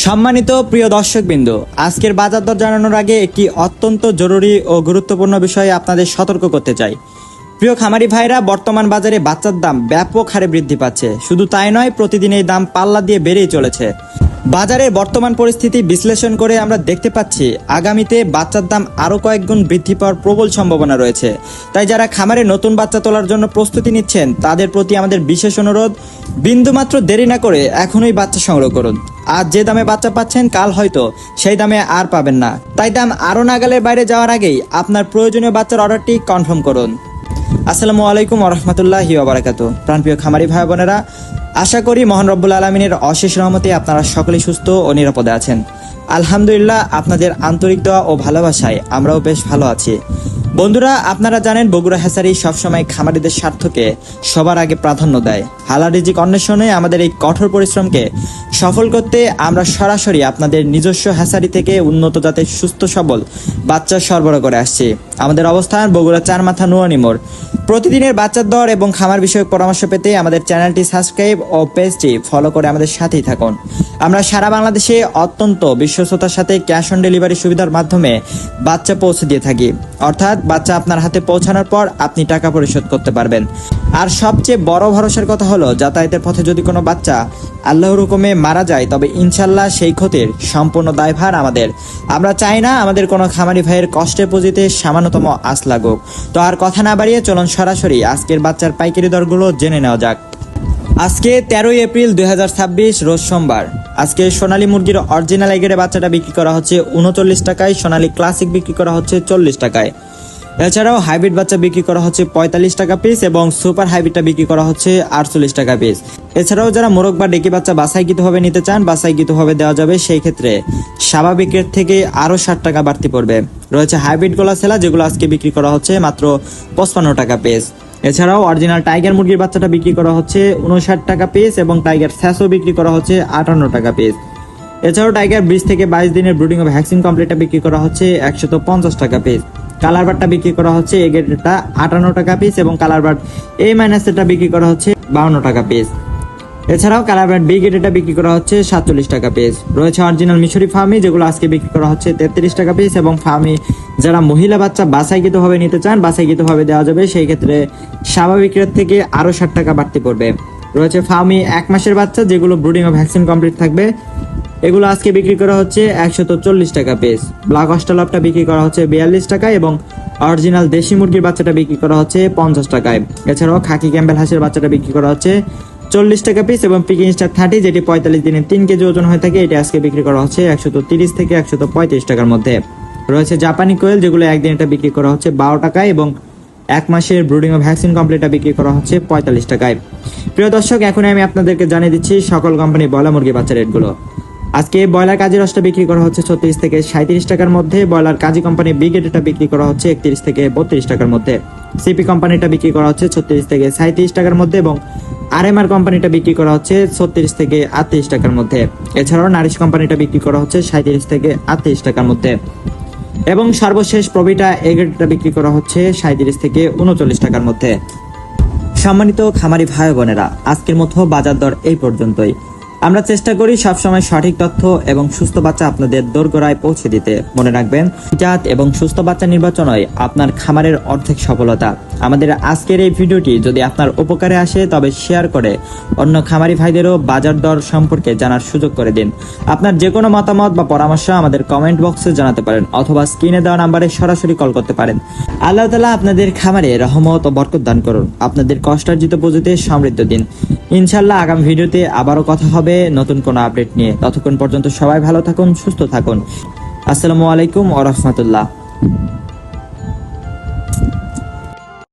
সম্মানিত প্রিয় দর্শকবৃন্দ, আজকের বাজার দর জানানোর আগে একটি অত্যন্ত জরুরি ও গুরুত্বপূর্ণ বিষয়ে আপনাদের সতর্ক করতে চাই। প্রিয় খামারি ভাইরা, বর্তমান বাজারে বাচ্চার দাম ব্যাপক হারে বৃদ্ধি পাচ্ছে। শুধু তাই নয়, প্রতিদিন এই দাম পাল্লা দিয়ে বেড়েই চলেছে। বাজারের বর্তমান পরিস্থিতি বিশ্লেষণ করে আমরা দেখতে পাচ্ছি আগামীতে বাচ্চার দাম আরও কয়েক গুণ বৃদ্ধি পাওয়ার প্রবল সম্ভাবনা রয়েছে। তাই যারা খামারে নতুন বাচ্চা তোলার জন্য প্রস্তুতি নিচ্ছেন, তাদের প্রতি আমাদের বিশেষ অনুরোধ, বিন্দুমাত্র দেরি না করে এখনই বাচ্চা সংগ্রহ করুন। আজ যে দামে বাচ্চা পাচ্ছেন, কাল হয়তো সেই দামে আর পাবেন না। তাই দাম আরও নাগালের বাইরে যাওয়ার আগেই আপনার প্রয়োজনীয় বাচ্চার অর্ডারটি কনফার্ম করুন। আসসালামু আলাইকুম ওয়া রাহমাতুল্লাহি ওয়া বারাকাতুহু। প্রাণপ্রিয় খামারি ভাই বোনেরা, আশা করি মহান রব্বুল আলামিনের অশেষ রহমতে আপনারা সকলেই সুস্থ ও নিরাপদে আছেন। আলহামদুলিল্লাহ, আপনাদের আন্তরিক দোয়া ও ভালোবাসায় আমরাও বেশ ভালো আছি। বন্ধুরা, আপনারা জানেন বগুড়া হ্যাচারি সবসময় খামারিদের স্বার্থকে সবার আগে প্রাধান্য দেয়। হালাল রিজিক অন্বেষণে আমাদের এই কঠোর পরিশ্রমকে সফল করতে আমরা সরাসরি আপনাদের নিজস্ব হ্যাচারি থেকে উন্নত জাতের সুস্থ সবল বাচ্চা সরবরাহ করে আসছি। আমাদের অবস্থান বগুড়া চারমাথা নুরানি মোড়। প্রতিদিনের বাচ্চার দর এবং খামার বিষয়ক পরামর্শ পেতে আমাদের চ্যানেলটি সাবস্ক্রাইব ও পেজটি ফলো করে আমাদের সাথেই থাকুন। আমরা সারা বাংলাদেশে অত্যন্ত বিশ্বস্ততার সাথে ক্যাশ অন ডেলিভারি সুবিধার মাধ্যমে বাচ্চা পৌঁছে দিয়ে থাকি। অর্থাৎ বাচ্চা আপনার হাতে পৌঁছানোর পর আপনি টাকা পরিশোধ করতে পারবেন। আর সবচেয়ে বড় ভরসার কথা হলো, যাতায়াতের পথে যদি কোনো বাচ্চা আল্লাহর হুকুমে মারা যায়, তবে ইনশাল্লাহ সেই ক্ষতির সম্পূর্ণ দায়ভার আমাদের। আমরা চাই না আমাদের কোনো খামারি ভাইয়ের কষ্টের পুঁজিতে সামান্যতম আঁচ লাগুক। তো আর কথা না বাড়িয়ে চলুন সরাসরি আজকের বাচ্চার পাইকারি দরগুলো জেনে নেওয়া যাক। আজকে 13 এপ্রিল 2026 রোজ সোমবার। আজকে সোনালী মুরগির অরিজিনাল এগের বাচ্চাটা বিক্রি করা হচ্ছে 39 টাকায়, সোনালী ক্লাসিক বিক্রি করা হচ্ছে 40 টাকায়। এছাড়াও হাইব্রিড বাচ্চা বিক্রি করা হচ্ছে 45 টাকা পিস এবং সুপার হাইব্রিডটা বিক্রি করা হচ্ছে 48 টাকা পিস। এছাড়াও যারা মোরগ বা ডেকি বাচ্চা বাছাইকৃতভাবে নিতে চান, বাছাইকৃতভাবে দেওয়া যাবে। সেই ক্ষেত্রে স্বাভাবিক রেট থেকে আরও 60 টাকা বাড়তি পড়বে। রয়েছে হাইব্রিড গোলা সেলা, যেগুলো আজকে বিক্রি করা হচ্ছে মাত্র 55 টাকা পিস। এছাড়াও অরিজিনাল টাইগার মুরগির বাচ্চাটা বিক্রি করা হচ্ছে 59 টাকা পিস এবং টাইগার স্যাসও বিক্রি করা হচ্ছে 58 টাকা পিস। এছাড়াও টাইগার 20 থেকে 22 দিনের ব্রুডিং ও ভ্যাকসিন কমপ্লিটটা বিক্রি করা হচ্ছে 150 টাকা পিস। কালার বারটা বিক্রি করা হচ্ছে এ গ্রেডটা 58 টাকা পিস এবং কালার বার এ মাইনাসটা বিক্রি করা হচ্ছে 52 টাকা পিস। এছাড়াও কালার বার বি গ্রেডটা বিক্রি করা হচ্ছে 47 টাকা পিস। রয়েছে অরিজিনাল মিশরি ফার্মি, যেগুলো আজকে বিক্রি করা হচ্ছে 33 টাকা পিস এবং ফার্মি যারা মহিলা বাচ্চা বাছাইকৃতভাবে নিতে চান, বাছাইকৃতভাবে দেওয়া যাবে। সেই ক্ষেত্রে স্বাভাবিক রেট থেকে আরও 60 টাকা বাড়তি পড়বে। রয়েছে ফার্মি 1 মাসের বাচ্চা, যেগুলো ব্রুডিং ও ভ্যাকসিন কমপ্লিট থাকবে। এগুলো আজকে বিক্রি করা হচ্ছে 140 টাকা পিস। ব্ল্যাক অস্ট্রেলপটা বিক্রি করা হচ্ছে 42 টাকায় এবং অরিজিনাল দেশি মুরগির বাচ্চাটা বিক্রি করা হচ্ছে 50 টাকায়। এছাড়াও খাকি ক্যাম্বেল হাঁসের বাচ্চাটা বিক্রি করা হচ্ছে 40 টাকা পিস এবং পিকিং স্টার 30, যেটি 45 দিনে 3 কেজি ওজন হয়ে থাকে, এটি আজকে বিক্রি করা হচ্ছে 130 থেকে 135 টাকার মধ্যে। রয়েছে জাপানি কোয়েল, যেগুলো একদিন এটা বিক্রি করা হচ্ছে 12 টাকায় এবং 1 মাসের ব্রুডিং ও ভ্যাকসিন কমপ্লিটটা বিক্রি করা হচ্ছে 45 টাকায়। প্রিয় দর্শক, এখন আমি আপনাদেরকে জানিয়ে দিচ্ছি সকল কোম্পানি ব্রয়লার মুরগির বাচ্চা রেটগুলো। আজকে ব্রয়লার কাজী রসটা বিক্রি করা হচ্ছে 36 থেকে 37 টাকার মধ্যে। ব্রয়লার কাজী কোম্পানি ব্রিগেডটা বিক্রি করা হচ্ছে 31 থেকে 32 টাকার মধ্যে। সিপি কোম্পানিটা বিক্রি করা হচ্ছে 36 থেকে 37 টাকার মধ্যে এবং আরএমআর কোম্পানিটা বিক্রি করা হচ্ছে 36 থেকে 38 টাকার মধ্যে। এছাড়াও নারিশ কোম্পানিটা বিক্রি করা হচ্ছে 37 থেকে 38 টাকার মধ্যে এবং সর্বশেষ প্রবিটা এগ্রেডটা বিক্রি করা হচ্ছে 37 থেকে 39 টাকার মধ্যে। সম্মানিত খামারি ভাই বোনেরা, আজকের মতো বাজার দর এই পর্যন্তই। আমরা চেষ্টা করি সবসময় সঠিক তথ্য এবং সুস্থ বাচ্চা আপনাদের দোরগোড়ায় পৌঁছে দিতে। মনে রাখবেন, জাত এবং সুস্থ বাচ্চা নির্বাচনই আপনার খামারের অর্ধেক সফলতা। আমাদের আজকের এই ভিডিওটি যদি আপনার উপকারে আসে, তবে শেয়ার করে অন্য খামারি ভাইদেরও বাজার দর সম্পর্কে জানার সুযোগ করে দিন। আপনার যে কোনো মতামত বা পরামর্শ আমাদের কমেন্ট বক্সে জানাতে পারেন অথবা স্ক্রিনে দেওয়া নাম্বারে সরাসরি কল করতে পারেন। আল্লাহ তাআলা আপনাদের খামারে রহমত ও বরকত দান করুন, আপনাদের কষ্টার্জিত পুঁজিতে সমৃদ্ধ দিন। ইনশাল্লাহ আগামী ভিডিওতে আবারও কথা হবে নতুন কোনো আপডেট নিয়ে। ততক্ষণ পর্যন্ত সবাই ভালো থাকুন, সুস্থ থাকুন। আসসালামু আলাইকুম ওয়া রাহমাতুল্লাহ।